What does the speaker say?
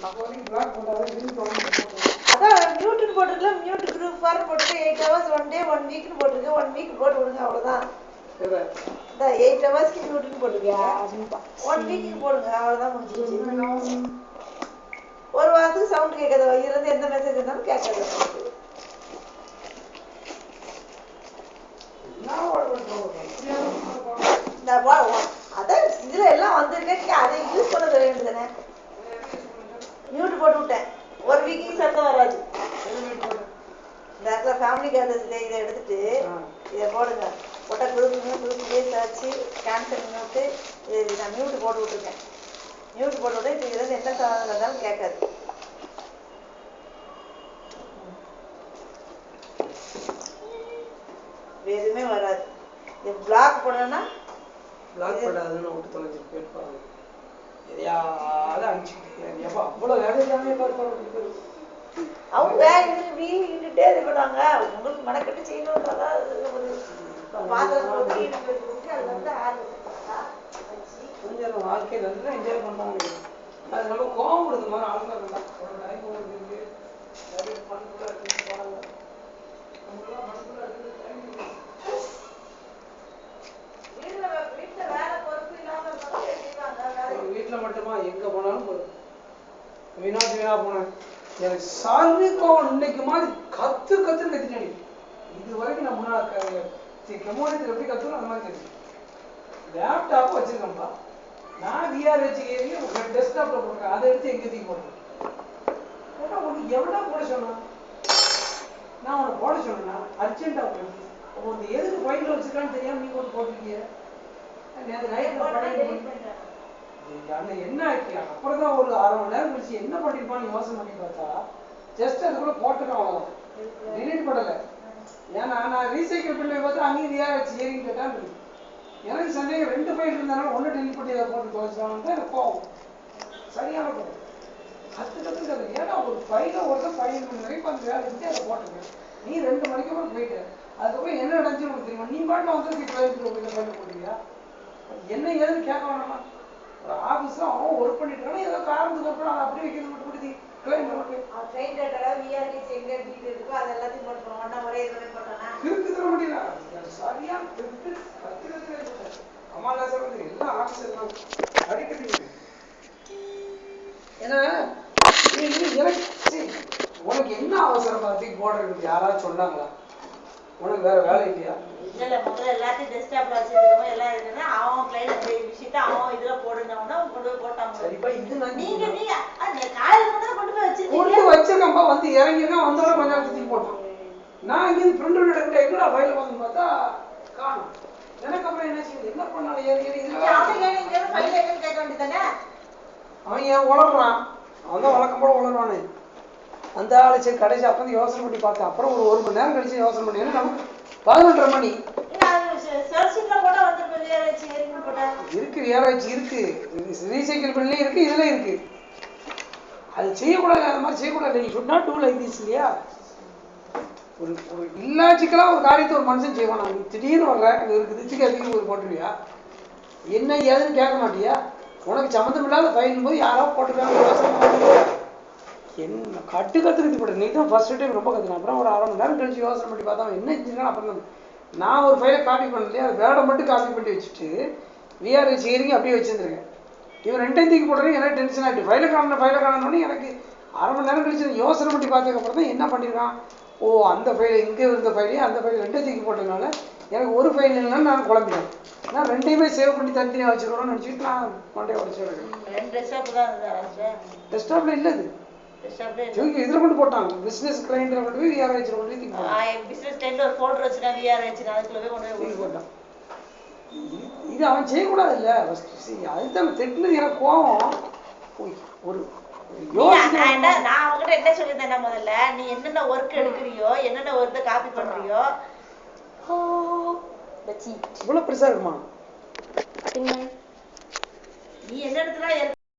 அதான் மியூட்னு போட்டிருக்கல, mute group for போட்டு 8 hours 1 day 1 weekனு போட்டிருக்கு. 1 week போட்டு விடுங்க, அவ்வளோதான். 8 hours மியூட்னு போட்டிருக்கீங்க, 1 week போடுங்க, அவ்வளோதான் முடிஞ்சிச்சு. ஒரு வாரத்துக்கு சவுண்ட் கேட்காது, இதுலேருந்து எந்த மெசேஜ் இருந்தாலும் கேட்காது. அதான் இதுல எல்லாம் வந்துருக்கேன், அதை யூஸ் பண்ண வேண்டியது தானே. மியூட் போட்டு விட்டேன், ஒரு வீக்கு சத்தம் வராது. இந்த ஃபேமிலி கேதர்ஸ் டே இதை எடுத்துட்டு இதை போடுங்க. போட்டால் குரூப்லேயே சர்ச்சு கேன்சல் மியூட்டு, இது நான் மியூட் போட்டு விட்டுருக்கேன். மியூட் போட்டு விட்டு இப்போ இதுலேருந்து எந்த சாதனம் இருந்தாலும் கேட்காது. எதுவுமே வராது. இது பிளாக் பண்ணணும்னா பிளாக் பண்ணாதுன்னு விட்டு தொலைஞ்சி போயிருப்பாங்க. எதையாவது அனுப்பிச்சுக்கிட்டே எப்போ அவ்வளோ வேலை இல்லாமல் பார்ப்பாங்க. அவங்க வீட்டுட்டே இது பண்ணுவாங்க. உங்களுக்கு மனக்கட்டு செய்யணுன்றதா ஒரு பாத்திரம் அது வந்து கொஞ்சம் வாழ்க்கையை நல்லா என்ஜாய் பண்ணுறாங்க. அது ரொம்ப கோவம் கொடுத்த மாதிரி ஆளுங்க இருந்தால் ஒரு டைம் இருக்கு நிறைய பண்புலாம் இருக்கு போகிறாங்க. நம்மளாம் பண்புலாம் இருக்குது டைம் வீட்டில் மட்டுமா எங்கே போனாலும் போதும். வீணா போனேன். எனக்கு சால்வி கோவம் இன்னைக்கு மாதிரி கத்துன்னு கத்திட்டேன். இது வரைக்கும் நான் முன்னாடி கெமோனியத்தில் எப்படி கற்றுக்கணும் அந்த மாதிரி கற்றுக்கேன். லேப்டாப் வச்சிருக்கேன்ப்பா, நான் விஆர் வச்சுக்கேங்க உங்கள் டெஸ்க்டாப்பில் போடுறேன். அதை எடுத்து எங்கே தூக்கி போடுறேன். போட்டால் உனக்கு எவ்வளோ போட சொன்னேன், நான் உனக்கு போட சொன்னேன்னா அர்ஜென்ட்டாக போடுறது. உங்களுக்கு எதுக்கு ஃபைலில் வச்சுருக்கான்னு தெரியாமல் நீங்கள் கொண்டு போட்டிருக்கீங்க. என்ன ஆச்சு அப்புறம் தான் ஒரு 1/2 மணி நேரம் கழிச்சு என்ன பண்ணிருப்பான்னு யோசனை பண்ணி பார்த்தா ஜஸ்ட் அதுக்குள்ள போட்டுருக்கோம், அவ்வளோதான். டிலீட் பண்ணலை. ஏன்னா நான் ரீசைக்கிள் பண்ணி பார்த்தா அங்கேயும் விஆர் வச்சு ஏறின்னு கேட்டான்னு எனக்கு சந்தேகம். 2 ஃபைல் இருந்தாலும் ஒன்று டெலிட் பண்ணி அதை போட்டு தொலைச்சிட்டான்னு தான் எனக்கு போகும். சரியான போகும் கற்றுக்கிறது. ஏன்னா ஒரு ஃபைலை ஒருத்தர் 5 மணி வரைக்கும் அந்த வேலை செஞ்சு அதை போட்டுருக்கேன். நீ 2 மணிக்கு அப்புறம் போயிட்டு அதுக்கப்புறம் என்ன நடந்துச்சு உனக்கு தெரியுமா? நீ பாட்டு வந்து ஃபைல் போடுறியா? என்ன ஏதுன்னு கேட்க வேணாமா? ஒரு ஆஃபீஸில் அவன் ஒர்க் பண்ணிட்டு இருக்கானா ஏதோ காரணத்துக்கு ஒர்க் பண்ண அதை அப்படியே வைக்கிறது மட்டும் கொடுத்தி திருப்பி முடியல. சரியான கமல்ஹாசன் வந்து எல்லா ஆஃபீஸர் அடிக்கடி. ஏன்னா எனக்கு உனக்கு என்ன அவசரம் பார்த்து போடுறது யாராவது சொன்னாங்களா? உனக்கு வேற வேலை இல்லையா? இல்ல முதல்ல எல்லாத்தையும் டெஸ்க்டாப்ல வச்சிருக்கோம், எல்லாம் இருக்குன்னா அவன் கிளைண்ட் விஷயத்தை அவன் இதுல போடுனவனா கொண்டு போய் போட்டாங்க. சரிப்பா, இது நீங்க அந்த காலையில மட்டும் கொண்டு போய் வச்சிருக்கேன்ப்பா. வந்து இறங்கிருக்கேன், வந்தோட கொஞ்ச நேரத்துக்கு போட்டான். நான் இங்கே பிரிண்டர் எடுக்கிட்ட எங்கடா ஃபைல பார்த்து பார்த்தா காணும். எனக்கு அப்புறம் என்ன செய்யுது, என்ன பண்ணாலும் கேட்க வேண்டியதானே. அவன் ஏன் உளறான்? அவன் தான் வழக்கம் போல உளறானே. அந்த ஆளு சரி கடைசி அப்போ யோசனை பண்ணி பார்த்தேன். அப்புறம் ஒரு 1 மணி நேரம் கழிச்சு யோசனை பண்ணி நமக்கு 11:30 மணி இருக்கு. ஏராய்ச்சி இருக்கு, ரீசைக்கிள் பண்ணி இருக்கு, இதுல இருக்கு. அது செய்யக்கூடாது, அந்த மாதிரி செய்யக்கூடாது. You should not do like this இல்லையா? ஒரு இல்லாஜிக்கலாக ஒரு காரியத்தை ஒரு மனுஷன் செய்வானா? நீ திடீர்னு வர்ற இருக்குது திச்சுக்கு ஒரு போட்டுருவியா? என்ன ஏதுன்னு கேட்க மாட்டியா? உனக்கு சம்மந்தம் இல்லாத ஃபைல் போது யாரோ போட்டுருக்காங்க. என்ன கற்றுக்கிறது போட்டு நீ தான் ஃபர்ஸ்ட் டைம் ரொம்ப கற்றுக்கணும். அப்புறம் ஒரு 1/2 மணி நேரம் கழிச்சு யோசனை பண்ணி பார்த்தா என்ன செஞ்சுருக்கான்னு. அப்புறம் நான் ஒரு ஃபைலை காப்பி பண்ணலையா, அது வேர்டை மட்டும் காப்பி பண்ணி வச்சுட்டு விஆர் வச்சு ஏறிங்க அப்படியே வச்சுருந்துருக்கேன். இவன் 2டைம் தூக்கி போடுறேன். எனக்கு டென்ஷன் ஆகிட்டு ஃபைலை காணணும்னு எனக்கு 1/2 மணி நேரம் கழிச்சு யோசனை பண்ணி பார்த்ததுக்கப்புறம் தான் என்ன பண்ணியிருக்கான். ஓ, அந்த ஃபைல் இங்கே இருந்த ஃபைலையும் அந்த ஃபைல் 2 தூக்கி போட்டதுனால எனக்கு ஒரு ஃபைல் இல்லைன்னு நான் குழம்பிட்டேன். நான் 2டையுமே சேவ் பண்ணி தனித்தனியாக வச்சுருக்கணும்னு நினச்சிட்டு நான் மண்டையை உடச்சிருக்கேன். டெஸ்க்டாப்பில் இல்லை, இதுல கொண்டு போட்டாங்க. பிசினஸ் கிளையண்ட்ல கொண்டு போய் விஆர் வச்சு கொண்டு போய் பிசினஸ் கிளையண்ட்ல ஒரு ஃபோல்டர் வச்சுனா விஆர் வச்சு அதுக்குள்ள போய் கொண்டு போய் போட்டான். இது அவன் செய்யக்கூடாது இல்ல. அதுதான் திட்டுனது எனக்கு கோவம். ஒரு நான் அவங்ககிட்ட என்ன சொல்லியிருந்தேன், முதல்ல நீ என்னென்ன ஒர்க் எடுக்கிறியோ, என்னென்ன ஒர்க்கை காப்பி பண்றியோ, இவ்வளவு பெருசா இருக்குமா? நீ என்ன இடத்துல